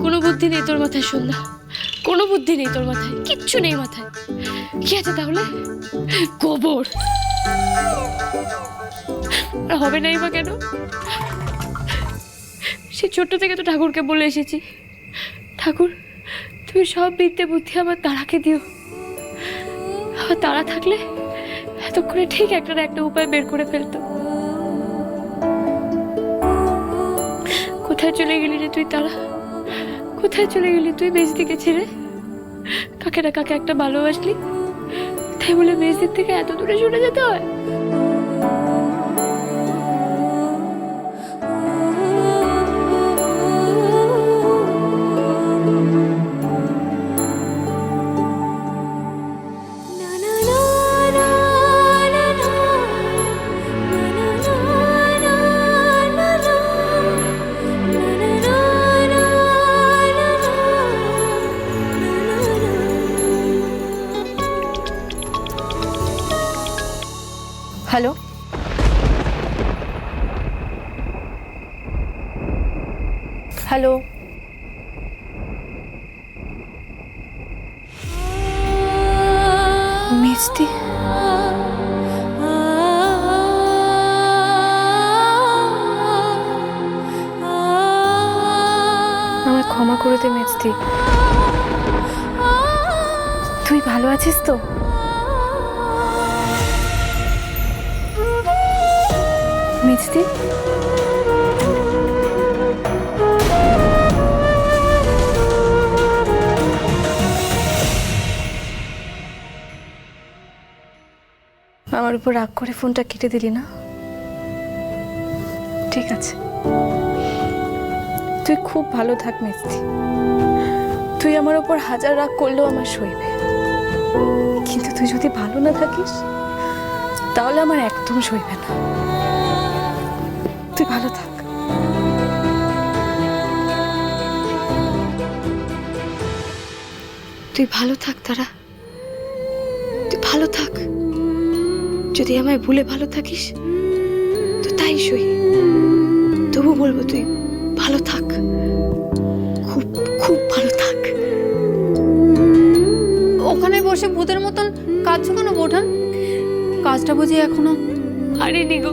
কোনো বুদ্ধি নেই তোর মাথায় সন্ধ্যা, কোনো বুদ্ধি নেই তোর মাথায়, কিচ্ছু নেই মাথায়। কি আছে তাহলে? গোবর। আর হবে নাই বা কেন? সে ছোট্ট থেকে তো ঠাকুরকে বলে এসেছি, ঠাকুর তুমি সব বিদ্যে বুদ্ধি আমার তারাকে দিও। আমার তারা থাকলে এতক্ষণে ঠিক একটা না একটা উপায় বের করে ফেলতো। কোথায় চলে গেলি রে তুই তারা? কোথায় চলে গেলি তুই মেজদিকে ছেড়ে? কাকে না কাকে একটা ভালোবাসলি, তাই বলে মেজদির থেকে এত দূরে সরে যেতে হয়? হ্যালো, হ্যালো, মিষ্টি, আমায় ক্ষমা করে দে মিষ্টি। তুই ভালো আছিস তো? মিষ্টি, আমার উপর রাগ করে ফোনটা কেটে দিলি না? ঠিক আছে, তুই খুব ভালো থাক মিষ্টি। তুই আমার উপর হাজার রাগ করলেও আমার সইবে, কিন্তু তুই যদি ভালো না থাকিস তাহলে আমার একদম সইবে না। তুই ভালো থাক। তুই ভালো থাক তারা, তুই ভালো থাক। যদি আমায় ভুলে ভালো থাকিস তো তাই সই, তবু বলবো তুই ভালো থাক, খুব খুব ভালো থাক। ওখানে বসে ভূতের মতন কাঁদছো কেন বৌঠান? কাজটা বুঝি এখনো পারিনি গো,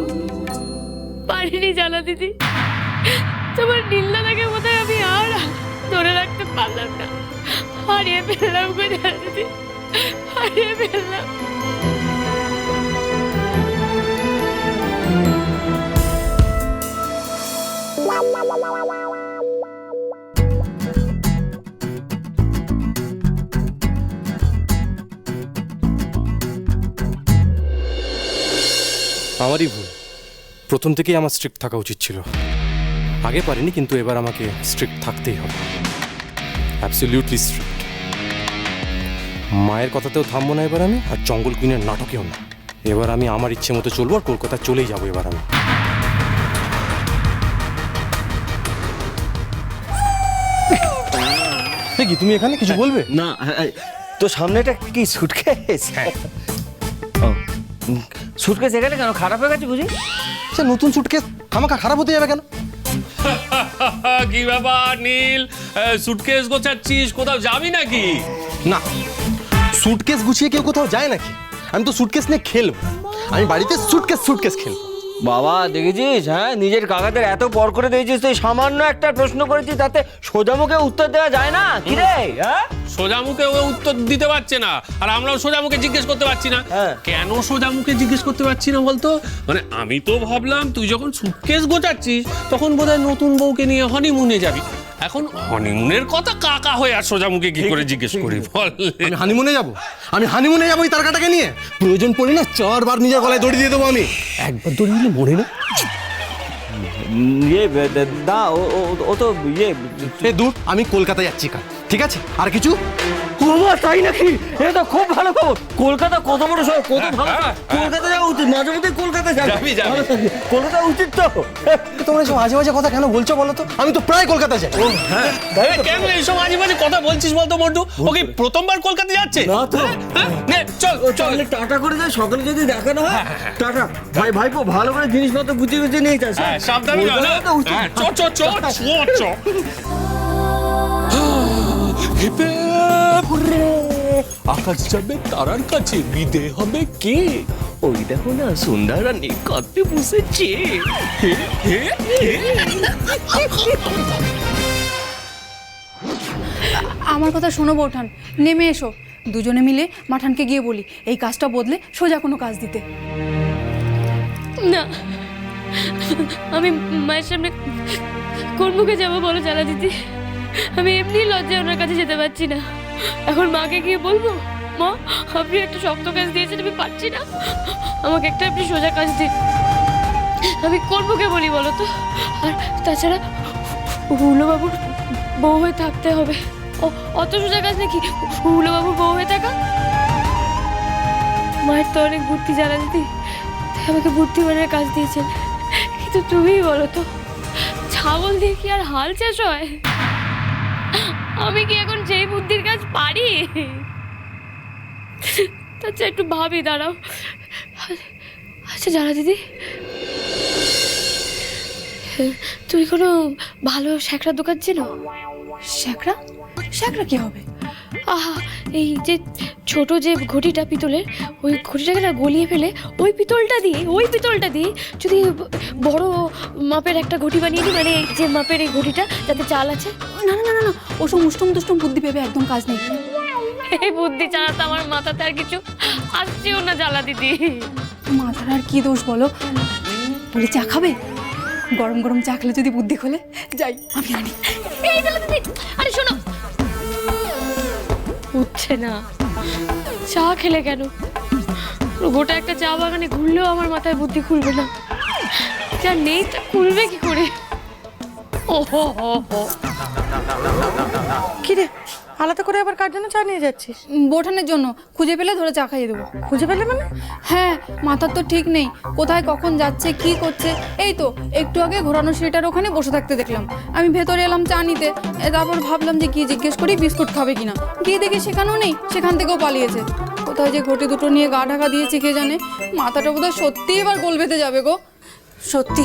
পারিনি জানা দিদি। তোমার নীলদাদাকে বোধহয় আমি আর ধরে রাখতে পারলাম না, হারিয়ে ফেললাম গো জানা দিদি, হারিয়ে ফেললাম। আমারই ভুল, প্রথম থেকেই আমার স্ট্রিক্ট থাকা উচিত ছিল। আগে পারিনি, কিন্তু এবার আমাকে স্ট্রিক্ট থাকতেই হবে, অ্যাবসলিউটলি স্ট্রিক্ট। মায়ের কথাতেও থামবো না এবার আমি, আর জঙ্গল কুইনের নাটকেও না। এবার আমি আমার ইচ্ছে মতো চলবো, আর কলকাতা চলেই যাবো এবার আমি। কি তুমি এখানে কিছু বলবে? না, তো সামনে এটা কি সুটকেস? সুটকেস এখানে কেন? খারাপ হয়ে গেছে বুঝি? সে নতুন সুটকেস খামাখা খারাপ হতে যাবে কেন? কি ব্যাপার নীল, সুটকেস গোছাচ্ছিস? কোথাও যাবি নাকি? না, সুটকেস গুছিয়ে কেউ কোথাও যায় নাকি? আমি তো সুটকেস নিয়ে খেলবো, আমি বাড়িতে সুটকেস সুটকেস খেলবো। বাবা দেখেছিস, হ্যাঁ নিজের কাকাদের এত পর করে দিয়েছিস, তুই সামান্য একটা প্রশ্ন করেছিস তাতে সোজা মুখে উত্তর দেওয়া যায় না? কি রে, হ্যাঁ? সোজা মুখে ও উত্তর দিতে পারছে না, আর আমরাও সোজা মুখে জিজ্ঞেস করতে পারছি না। হ্যাঁ। কেন সোজা মুখে জিজ্ঞেস করতে পারছি না বলতো? মানে আমি তো ভাবলাম তুই যখন সুটকেস গোছাচ্ছিস তখন বোধহয় নতুন বউকে নিয়ে হনিমুনে যাবি। এখন হনিমুনের কথা কাকা হয়ে আর সোজা মুখে কি করে জিজ্ঞেস করি বল? আমি হানিমুনে যাবো, আমি হানিমুনে যাবো এই তারকাটাকে নিয়ে? প্রয়োজন পড়লে না 4 বার নিজের গলায় দড়ি দিয়ে দেবো আমি। একবার দড়ি দিলে মরে না। ইয়ে দা ও তো ইয়ে দূর, আমি কলকাতা যাচ্ছি কাল, ঠিক আছে? আর কিছু বাবা তাই নাকি? এটা তো খুব ভালো খবর। কলকাতা কত বড় শহর, কত ভালো শহর। কলকাতা যাওয়া উচিত, মাঝে মধ্যে কলকাতা যাবে। ভালো থাকবে। কলকাতা উচিত তো। তোমরা সব আজে বাজে কথা কেন বলছো বলো তো? আমি তো প্রায় কলকাতা যাই। কেন এইসব আজে বাজে কথা বলছিস বলতো মন্টু? ও কি প্রথমবার কলকাতা যাচ্ছে? না তো। নে, চল চল। তাহলে টাটা করে যায়, সকালে যদি দেখা না হয় টাটা। ভাইপো ভালো করে জিনিসপত্র গুছিয়ে গুছিয়ে নিয়ে যাস। হ্যাঁ, সাবধানে যা, না? কলকাতা উচিত। হ্যাঁ, চ চ চ চ চ। হিপে আকাশ যাবে তারার কাছে, বিদে হবে কে? ওই দেখো না, সন্ধ্যা রানী কাঁদতে বসেছে। আমার কথা শোনো বৌঠান, নেমে এসো। দুজনে মিলে মাঠানকে গিয়ে বলি এই কাজটা বদলে সোজা কোনো কাজ দিতে। না, আমি মায়ের সামনে কোন মুখে যাবো বলো জ্বালা দিদি? আমি এমনি লজ্জায় ওনার কাছে যেতে পারছি না। এখন মাকে গিয়ে বলবো, মা আপনি একটা শক্ত কাজ দিয়েছেন, আমি পারছি না, আমাকে একটা আপনি সোজা কাজ দিন। আমি কোন মুখে বলি বলো তো? আর তাছাড়া হুলোবাবুর বউ হয়ে থাকতে হবে। অত সোজা কাজ নাকি হুলোবাবুর বউ হয়ে থাকা? মায়ের তো অনেক বুদ্ধি জ্বালা দিদি, তাই আমাকে বুদ্ধিমানের কাজ দিয়েছেন। কিন্তু তুমিই বলো তো, ছাগল দিয়ে কি আর হাল চাষ হয়? আমি কি এখন সেই বুদ্ধির কাজ পারি? তাছাড়া একটু ভাবি, দাঁড়াও। আচ্ছা জানা দিদি, তুমি কোনো ভালো শ্যাকরার দোকান চেনো? শ্যাকরা? শ্যাকরা কি হবে? আহা, এই যে ছোট যে ঘটিটা পিতলের, ওই ঘটিটাকে না গলিয়ে ফেলে ওই পিতলটা দিয়ে যদি বড় মাপের একটা ঘটি বানিয়ে দিই, মানে যে মাপের এই ঘটিটা যাতে চাল আছে। না না না না না, ওসব মুষ্টুম তুষ্টুম বুদ্ধি ভেবে একদম কাজ নেই। এই বুদ্ধি ছাড়া তো আমার মাথাতে আর কিছু আসছেও না জ্বালা দিদি। মাথার আর কি দোষ বলো? বলে চা খাবে? গরম গরম চা খেলে যদি বুদ্ধি খোলে, যাই আমি আনি। এই জ্বালা দিদি, আরে শোনো, উঠছে না। চা খেলে কেন? গোটা একটা চা বাগানে ঘুরলেও আমার মাথায় বুদ্ধি খুলবে না। যা নেই তা খুলবে কি করে? ও হো হো হো। কি রে, আলাদা করে আবার কার জন্য চা নিয়ে যাচ্ছিস? বোঠানের জন্য, খুঁজে পেলে ধরে চা খাইয়ে দেবো। খুঁজে পেলে মানে? হ্যাঁ, মাথার তো ঠিক নেই, কোথায় কখন যাচ্ছে কি করছে। এই তো একটু আগে ঘোরানো সিঁড়িটার ওখানে বসে থাকতে দেখলাম। আমি ভেতরে এলাম চা নিতে, তারপর ভাবলাম যে কি জিজ্ঞেস করি, বিস্কুট খাবে কিনা। গিয়ে দেখি সেখানেও নেই, সেখান থেকেও পালিয়েছে। কোথায় যে ঘটি দুটো নিয়ে গা ঢাকা দিয়েছে কে জানে। মাথাটা বোধহয় সত্যি এবার গোল বেঁধে যাবে গো। সত্যি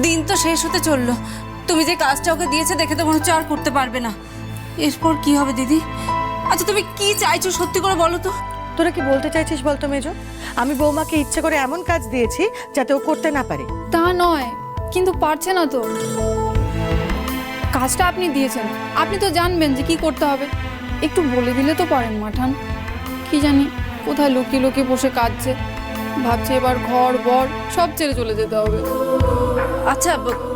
দিন তো শেষ হতে চললো। তুমি যে কাজটা ওকে দিয়েছে দেখে তো মনে হচ্ছে আর করতে পারবে না। এরপর কি হবে দিদি? আচ্ছা তুমি কি চাইছো সত্যি করে বলো তো। তোরা কি বলতে চাইছিস বলতো মেজো? আমি বৌমাকে ইচ্ছে করে এমন কাজ দিয়েছি যাতে ও করতে না পারে। তা নয়, কিন্তু পারছে না তো। কাজটা আপনি দিয়েছেন, আপনি তো জানবেন যে কি করতে হবে। একটু বলে দিলে তো পারেন মাঠান। কি জানি কোথায় লুকিয়ে লুকিয়ে বসে কাঁদছে, ভাবছে এবার ঘর বর সব ছেড়ে চলে যেতে হবে। আচ্ছা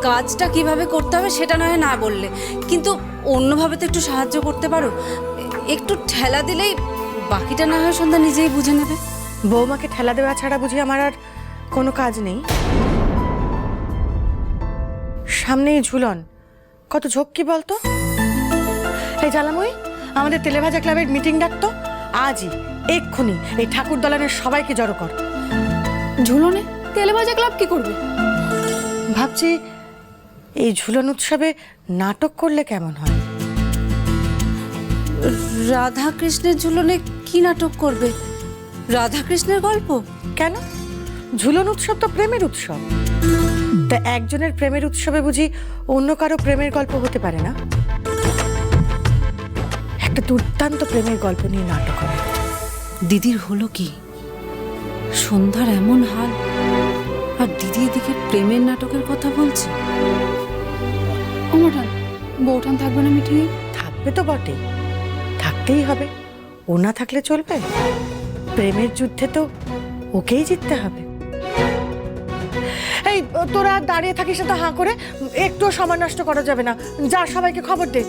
কাজটা কিভাবে করতে হবে সেটা নয় না বললে, কিন্তু অন্যভাবে তো একটু সাহায্য করতে পারো। একটু ঠেলা দিলেই বাকিটা না হয় সন্ধ্যা নিজেই বুঝে নেবে। বৌমাকে ঠেলা দেওয়া ছাড়া বুঝি আমার আর কোনো কাজ নেই? সামনেই ঝুলন, কত ঝক্কি বলতো। এই জ্বালাময়ী, আমাদের তেলেভাজা ক্লাবের মিটিং ডাকতো আজই, এক্ষুনি এই ঠাকুর দলানের সবাইকে জড়ো কর। ঝুলনে তেলে ভাজা ক্লাব কি করবে? ভাবছি এই ঝুলন উৎসবে নাটক করলে কেমন হয়। রাধা কৃষ্ণের ঝুলনে কি নাটক করবে? রাধা কৃষ্ণের গল্প? কেন? ঝুলন উৎসব তো প্রেমের উৎসব। তা একজনের প্রেমের উৎসবে বুঝি অন্য কারো প্রেমের গল্প হতে পারে না? একটা দুর্দান্ত প্রেমের গল্প নিয়ে নাটক হবে। দিদির হলো কি? সন্ধ্যার এমন হাল, আর দিদি এদিকে প্রেমের নাটকের কথা বলছে। ও মাঠান, বৌঠান থাকবে না মিটিংয়ে? থাকবে তো বটে, থাকতেই হবে। ও না থাকলে চলবে? প্রেমের যুদ্ধে তো ওকেই জিততে হবে। এই তোরা দাঁড়িয়ে থাকিস না তো হাঁ করে, একটুও সময় নষ্ট করা যাবে না। যা সবাইকে খবর দে।